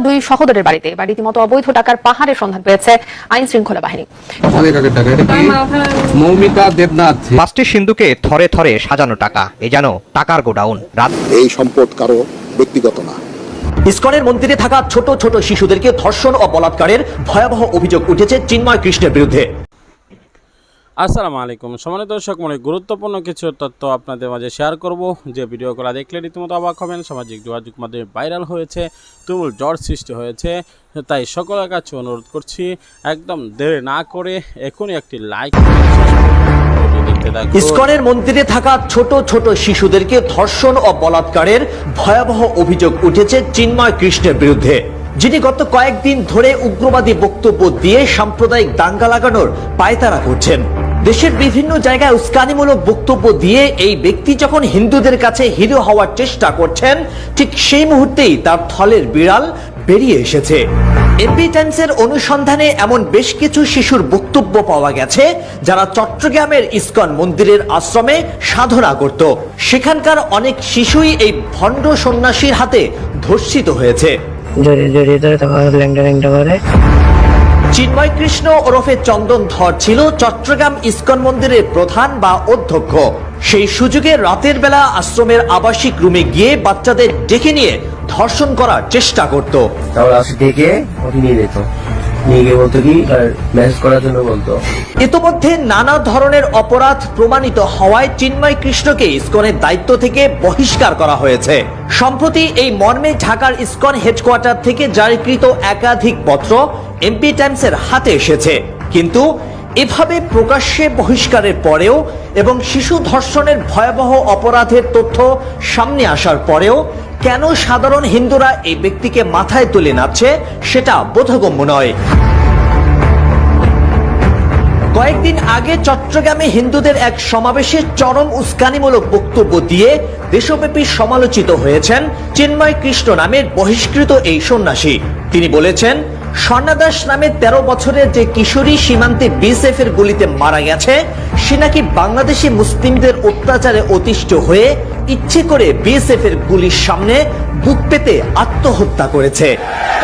দুই সহোদরের বাড়িতে রীতিমতো অবৈধ টাকার পাহাড়ের সন্ধান পেয়েছে আইন শৃঙ্খলা বাহিনী। পাঁচটি সিন্ধুকে থরে থরে সাজানো টাকা, এ যেন টাকার গোডাউন। এই সম্পদ কারো ব্যক্তিগত না। ইসকনের মন্দিরে থাকা ছোট ছোট শিশুদেরকে ধর্ষণ ও বলাৎকারের ভয়াবহ অভিযোগ উঠেছে চিন্ময় কৃষ্ণের বিরুদ্ধে। আসসালামু আলাইকুম সম্মানিত দর্শক, অনেক গুরুত্বপূর্ণ কিছু তথ্য আপনাদের মাঝে শেয়ার করব। যে ভিডিওগুলো দেখলে রীতিমতো অবাক হবেন। সামাজিক যোগাযোগ মাধ্যমে ভাইরাল হয়েছে, তুমুল জ্বর সৃষ্টি হয়েছে। তাই সকলের কাছে অনুরোধ করছি, একদম দেরি না করে এখনই একটি লাইক ইসকনের মন্দিরে থাকা ছোট ছোট শিশুদেরকে ধর্ষণ ও বলাৎকারের ভয়াবহ অভিযোগ উঠেছে চিন্ময় কৃষ্ণের বিরুদ্ধে, যিনি গত কয়েকদিন ধরে উগ্রবাদী বক্তব্য দিয়ে সাম্প্রদায়িক দাঙ্গা লাগানোর পায়তারা করছেন। দেশের বিভিন্ন জায়গায় উস্কানিমূলক বক্তব্য দিয়ে এই ব্যক্তি যখন হিন্দুদের কাছে হিরো হওয়ার চেষ্টা করছেন, ঠিক সেই মুহূর্তেই তার থলের বিড়াল বেরিয়ে এসেছে। এমপি টাইমসের অনুসন্ধানে এমন বেশ কিছু শিশুর বক্তব্য পাওয়া গেছে যারা চট্টগ্রামের ইসকন মন্দিরের আশ্রমে সাধনা করত। সেখানকার অনেক শিশুই এই ভণ্ড সন্ন্যাসীর হাতে ধর্ষিত হয়েছে। চিন্ময় কৃষ্ণ ওরফে চন্দন ধর ছিল চট্টগ্রাম ইসকন মন্দিরের প্রধান বা অধ্যক্ষ। সেই সুযোগে রাতের বেলা আশ্রমের আবাসিক রুমে গিয়ে বাচ্চাদের ডেকে নিয়ে ধর্ষণ করার চেষ্টা করত। ইতোমধ্যে নানা ধরনের অপরাধ প্রমাণিত হওয়ায় চিন্ময় কৃষ্ণকে ইসকনের দায়িত্ব থেকে বহিষ্কার করা হয়েছে। সম্প্রতি এই মর্মে ঢাকার ইসকন হেডকোয়ার্টার থেকে জারিকৃত একাধিক পত্র এমপি টাইমসের হাতে এসেছে। কিন্তু এভাবে প্রকাশ্যে বহিষ্কারের পরেও এবং শিশু ধর্ষণের ভয়াবহ অপরাধের তথ্য সামনে আসার পরেও কেন সাধারণ হিন্দুরা এই ব্যক্তিকে মাথায় তুলে নাচছে সেটা বোধগম্য নয়। কয়েকদিন আগে চট্টগ্রামে হিন্দুদের এক সমাবেশে চরম উস্কানিমূলক বক্তব্য দিয়ে দেশব্যাপী সমালোচিত হয়েছেন চিন্ময় কৃষ্ণ নামের বহিষ্কৃত এই সন্ন্যাসী। তিনি বলেছেন, স্বর্ণাদাস নামে 13 বছরের যে কিশোরী সীমান্তে বিএসএফ এর গুলিতে মারা গেছে, সে নাকি বাংলাদেশি মুসলিমদের অত্যাচারে অতিষ্ঠ হয়ে ইচ্ছে করে বিএসএফ এর গুলির সামনে বুক পেতে আত্মহত্যা করেছে।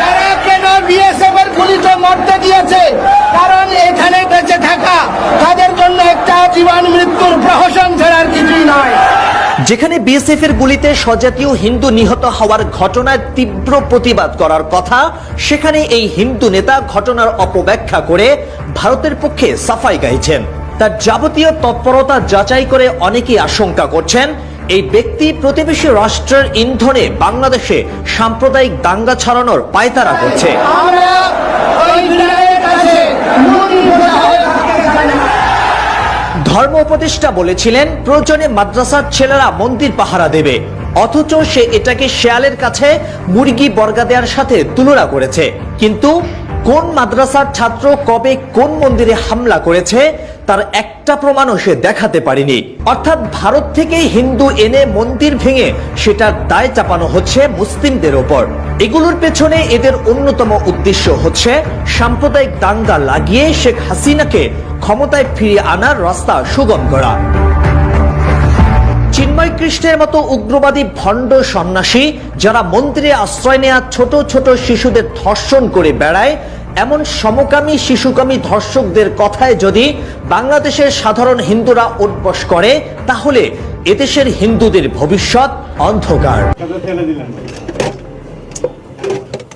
তারা কেন বিএসএফ এর গুলিতে মরতে দিয়েছে? কারণ এখানে বেঁচে থাকা তাদের জন্য একটা জীবন মৃত্যুর প্রহসন ছাড়ার কিছুই নয়। যেখানে বিএসএফ এর গুলিতে স্বজাতীয় হিন্দু নিহত হওয়ার ঘটনার তীব্র প্রতিবাদ করার কথা, সেখানে এই হিন্দু নেতা ঘটনার অপব্যাখ্যা করে ভারতের পক্ষে সাফাই গাইছেন। তার যাবতীয় তৎপরতা যাচাই করে অনেকেই আশঙ্কা করছেন এই ব্যক্তি প্রতিবেশী রাষ্ট্রের ইন্ধনে বাংলাদেশে সাম্প্রদায়িক দাঙ্গা ছড়ানোর পায়তারা করছে। ধর্ম উপদেষ্টা বলেছিলেন, প্রয়োজনে মাদ্রাসার ছেলেরা মন্দির পাহারা দেবে, অথচ সে এটাকে শেয়ালের কাছে মুরগি বর্গা দেওয়ার সাথে তুলনা করেছে। কিন্তু কোন মাদ্রাসার ছাত্র কবে কোন মন্দিরে হামলা করেছে তার একটা প্রমাণও সে দেখাতে পারেনি। অর্থাৎ ভারত থেকে হিন্দু এনে মন্দির ভেঙে সেটার দায় চাপানো হচ্ছে মুসলিমদের ওপর। এগুলোর পেছনে এদের অন্যতম উদ্দেশ্য হচ্ছে সাম্প্রদায়িক দাঙ্গা লাগিয়ে শেখ হাসিনাকে ক্ষমতায় ফিরিয়ে আনার রাস্তা সুগম করা। চিন্ময় কৃষ্ণের মতো উগ্রবাদী ভণ্ড সন্ন্যাসী যারা মন্দিরে আশ্রয় নেওয়া ছোট ছোট শিশুদের ধর্ষণ করে বেড়ায়, এমন সমকামী শিশুকামী ধর্ষকদের কথায় যদি বাংলাদেশের সাধারণ হিন্দুরা উঠবস করে, তাহলে এদেশের হিন্দুদের ভবিষ্যৎ অন্ধকার।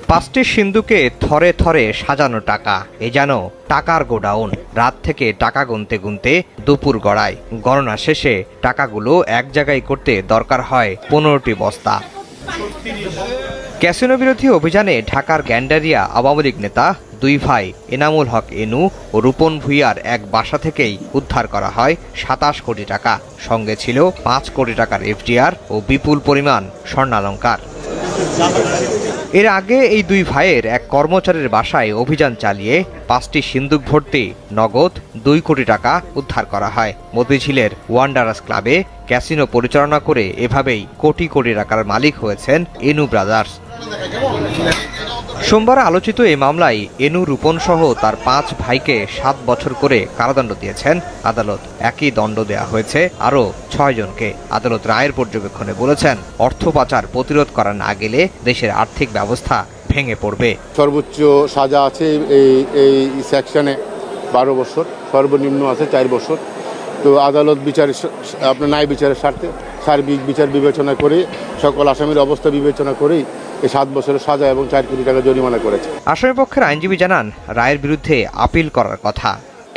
পাঁচটি সিন্ধুকে থরে থরে সাজানো টাকা, এ যেন টাকার গোডাউন। রাত থেকে টাকা গুনতে গুনতে দুপুর গড়ায়। গণনা শেষে টাকাগুলো এক জায়গায় করতে দরকার হয় 15টি বস্তা। ক্যাসিনো বিরোধী অভিযানে ঢাকার গ্যান্ডারিয়া আওয়ামী লীগ নেতা দুই ভাই এনামুল হক এনু ও রূপন ভুইয়ার এক বাসা থেকেই উদ্ধার করা হয় 27 কোটি টাকা। সঙ্গে ছিল 5 কোটি টাকার এফডিআর ও বিপুল পরিমাণ স্বর্ণালংকার। এর আগে এই দুই ভাইয়ের এক কর্মচারীর বাসায় অভিযান চালিয়ে 5টি সিন্দুক ভর্তি নগদ 2 কোটি টাকা উদ্ধার করা হয়। মতিঝিলের ওয়ান্ডারাস ক্লাবে ক্যাসিনো পরিচালনা করে এভাবেই কোটি কোটি টাকার মালিক হয়েছেন এনু ব্রাদার্স। সোমবার আলোচিত এই মামলায় এনু রূপন সহ তার 5 ভাইকে 7 বছর করে কারাদণ্ড দিয়েছেন আদালত। একই দণ্ড দেয়া হয়েছে আরও 6 জনকে। আদালত রায়ের পর্যবেক্ষণে বলেছেন, অর্থ পাচার প্রতিরোধ করা না গেলে দেশের আর্থিক ব্যবস্থা ভেঙে পড়বে। সর্বোচ্চ সাজা আছে এই সেকশনে 12 বছর, সর্বনিম্ন আছে 4 বছর। তো আদালত আপনার ন্যায় বিচারের স্বার্থে সার্বিক বিচার বিবেচনা করে সকল আসামির অবস্থা বিবেচনা করেই এই 7 বছরের সাজা এবং 4 কোটি টাকা জরিমানা করেছে। আসামিপক্ষের আইনজীবী জানান, রায়ের বিরুদ্ধে আপিল করার কথা।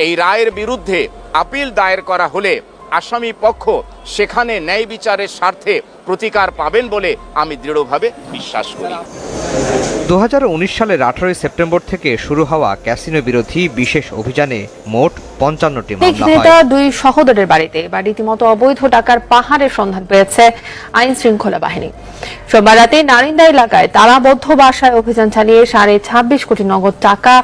এই রায়ের বিরুদ্ধে আপিল দায়ের করা হলে আসামি পক্ষ সেখানে ন্যায় বিচারের স্বার্থে প্রতিকার পাবেন বলে আমি দৃঢ়ভাবে বিশ্বাস করি। 2019 সালের 18 সেপ্টেম্বর থেকে শুরু হওয়া ক্যাসিনো বিরোধী বিশেষ অভিযানে মোট 55টি মামলা হয়। দুই সহোদরের বাড়িতে রীতিমতো অবৈধ টাকার পাহাড়ের সন্ধান পেয়েছে আইন শৃঙ্খলা বাহিনী। সোমবার রাতে নারিন্দা এলাকায় তালাবদ্ধ বাসায় অভিযান চালিয়ে 26.5 কোটি নগদ টাকা,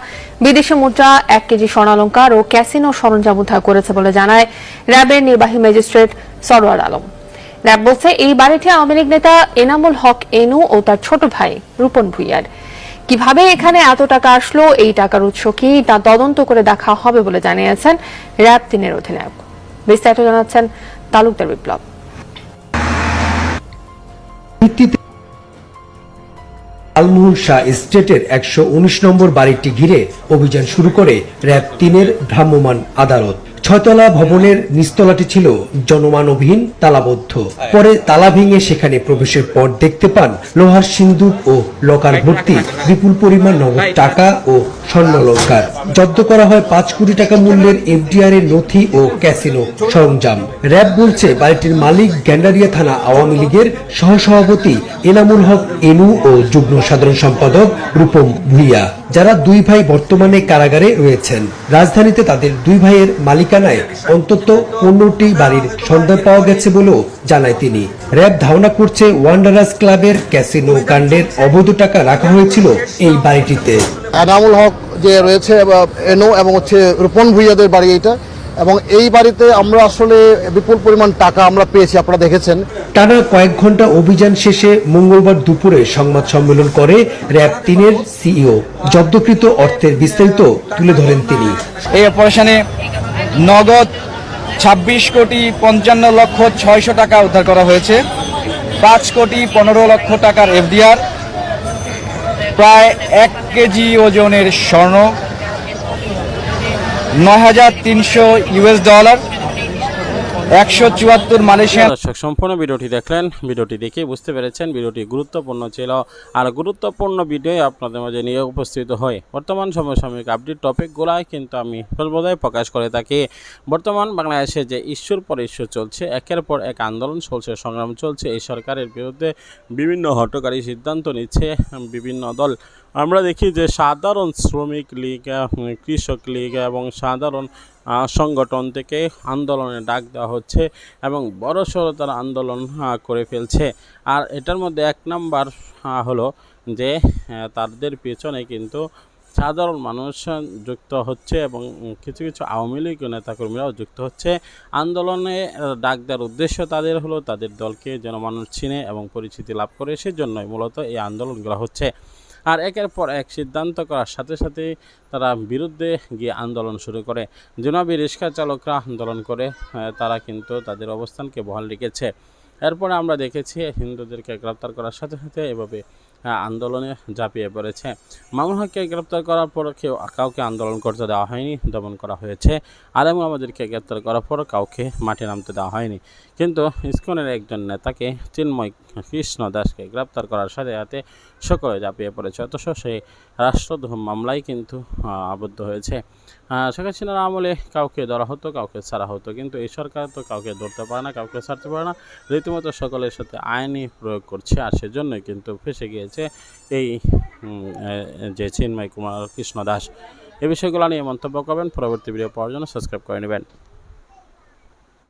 বিদেশি মুদ্রা, 1 কেজি স্বর্ণালংকার ও ক্যাসিনো সরঞ্জাম উদ্ধার করেছে বলে জানায় র্যাবের নির্বাহী ম্যাজিস্ট্রেট সরওয়ার আলম। র্যাব বলছে, এই বাড়িটি আওয়ামী লীগ নেতা এনামুল হক এনু ও তার ছোট ভাই রূপন ভূঁইয়ার। কিভাবে এখানে এত টাকা আসলো, এই টাকার উৎস কি, তা তদন্ত করে দেখা হবে বলে জানিয়েছেন র্যাব 3-এর অধিনায়ক। বিস্তারিত জানাচ্ছেন তালুকদার বিপ্লব। লালমোহন শাহ এস্টেটের 119 নম্বর বাড়িটি ঘিরে অভিযান শুরু করে র্যাব 3-এর ভ্রাম্যমাণ আদালত। 6তলা ভবনের নিচতলাটি ছিল জনমানবহীন, তালাবদ্ধ। পরে তালা ভেঙে সেখানে প্রবেশের পর দেখতে পান লোহার সিন্দুক ও লকার ভর্তি বিপুল পরিমাণ নগদ টাকা ও স্বর্ণালংকার। জব্দ করা হয় 5 কোটি টাকা মূল্যের এফডিআর এর নথি ও ক্যাসিনো সরঞ্জাম। র্যাব বলছে, বাড়িটির মালিক গ্যান্ডারিয়া থানা আওয়ামী লীগের সহসভাপতি এনামুল হক এনু ও যুগ্ম সাধারণ সম্পাদক রূপম ভূঁইয়া, যারা 2 ভাই বর্তমানে কারাগারে রয়েছেন। রাজধানীতে তাদের 2 ভাইয়ের মালিকানায় অন্তত 15টি বাড়ির সন্ধান পাওয়া গেছে বলেও জানায় তিনি। র্যাব ধারণা করছে, ওয়ান্ডারার্স ক্লাবের ক্যাসিনো কাণ্ডের অবৈধ টাকা রাখা হয়েছিল এই বাড়িটিতে। এনামুল হক যে রয়েছে এনু এবং রূপন ভূঁইয়াদের বাড়ি এটা, এবং এই বাড়িতে আমরা আসলে বিপুল পরিমাণ টাকা আমরা পেয়েছি, আপনারা দেখেছেন। টানা কয়েক ঘন্টা অভিযান শেষে মঙ্গলবার দুপুরে সংবাদ সম্মেলন করে র্যাব 3-এর সিইও। জব্দকৃত অর্থের বিস্তারিত তুলে ধরেন তিনি। এই অপারেশনে নগদ 26,55,600,000 টাকা উদ্ধার করা হয়েছে। 5,15,00,000 টাকার এফডিআর, প্রায় 1 কেজি ওজনের স্বর্ণ, $9,300, 174 মালয়েশিয়ান। দর্শক, সম্পূর্ণ ভিডিওটি দেখলেন। ভিডিওটি দেখে বুঝতে পেরেছেন ভিডিওটি গুরুত্বপূর্ণ ছিল। আর গুরুত্বপূর্ণ ভিডিও আপনাদের মাঝে নিয়ে উপস্থিত হয় বর্তমান সমসাময়িক আপডেট টপিকগুলাই কিন্তু আমি সর্বদাই প্রকাশ করে থাকি। বর্তমান বাংলাদেশে যে ইস্যুর পর ইস্যু চলছে, একের পর এক আন্দোলন চলছে, সংগ্রাম চলছে, এই সরকারের বিরুদ্ধে বিভিন্ন হঠকারী সিদ্ধান্ত নিচ্ছে বিভিন্ন দল। আমরা দেখি যে সাধারণ শ্রমিক লীগ, কৃষক লীগ এবং সাধারণ সংগঠন থেকে আন্দোলনে ডাক দেওয়া হচ্ছে এবং বড়সড় তারা আন্দোলন করে ফেলছে। আর এটার মধ্যে 1 নাম্বার হলো যে তাদের পেছনে কিন্তু সাধারণ মানুষ যুক্ত হচ্ছে এবং কিছু কিছু আওয়ামী লীগ নেতাকর্মীরাও যুক্ত হচ্ছে। আন্দোলনে ডাক দেওয়ার উদ্দেশ্য তাদের হলো তাদের দলকে যেন মানুষ চিনে এবং পরিচিতি লাভ করে, সেজন্যই মূলত এই আন্দোলনগুলো হচ্ছে। আর একের পর এক সিদ্ধান্ত করার সাথে সাথে তারা বিরুদ্ধে গিয়ে আন্দোলন শুরু করে। জুনাবি রিক্সা চালকরা আন্দোলন করে, তারা কিন্তু তাদের অবস্থানকে বহাল রেখেছে। এরপরে আমরা দেখেছি হিন্দুদেরকে গ্রেপ্তার করার সাথে সাথে এভাবে আন্দোলনে ঝাঁপিয়ে পড়েছে। মামুন হককে গ্রেপ্তার করার পর কাউকে আন্দোলন করতে দেওয়া হয়নি, দমন করা হয়েছে। আলেম আমাদেরকে গ্রেপ্তার করার পর কাউকে মাঠে নামতে দেওয়া হয়নি। কিন্তু ইসকনের একজন নেতাকে চিন্ময় কৃষ্ণ দাসকে গ্রেপ্তার করার সাথে সাথে সকলে ঝাঁপিয়ে পড়েছে। অথচ সেই রাষ্ট্রদ্রোহ মামলায় কিন্তু আবদ্ধ হয়েছে। শেখ হাসিনার আমলে কাউকে ধরা হতো, কাউকে ছাড়া হতো, কিন্তু এই সরকার তো কাউকে ধরতে পারে না, কাউকে ছাড়তে পারে না, রীতিমতো সকলের সাথে আইনি প্রয়োগ করছে। আর সেজন্যই কিন্তু ফেসে গিয়েছে এই যে চিন্ময় কুমার কৃষ্ণ দাস। এই বিষয়গুলো নিয়ে মন্তব্য করবেন। পরবর্তী ভিডিও পাওয়ার জন্য সাবস্ক্রাইব করে নেবেন।